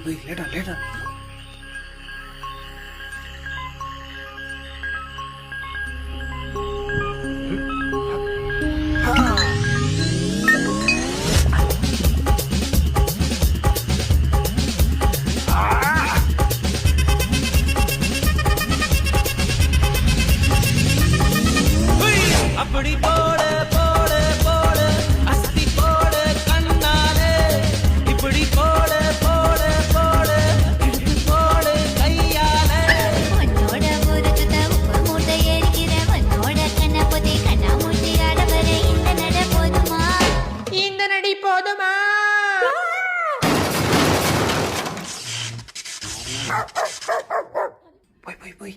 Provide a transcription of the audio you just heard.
லேட்டா லேட்டா. அப்படி போடு போடு போடு அஸ்தி போடு கண்ணாலே இப்படி போடு போடு போடு இழுத்து போடு கையாலே உன்னோட ஊருக்கு உப்பு மூட்டை ஏறிக்கிற உன்னோட கண்ணபதி கண்ணாமூச்சி ஆடவர இந்த நட போதுமா இந்த நடி போதுமா? போய் போய் போய்.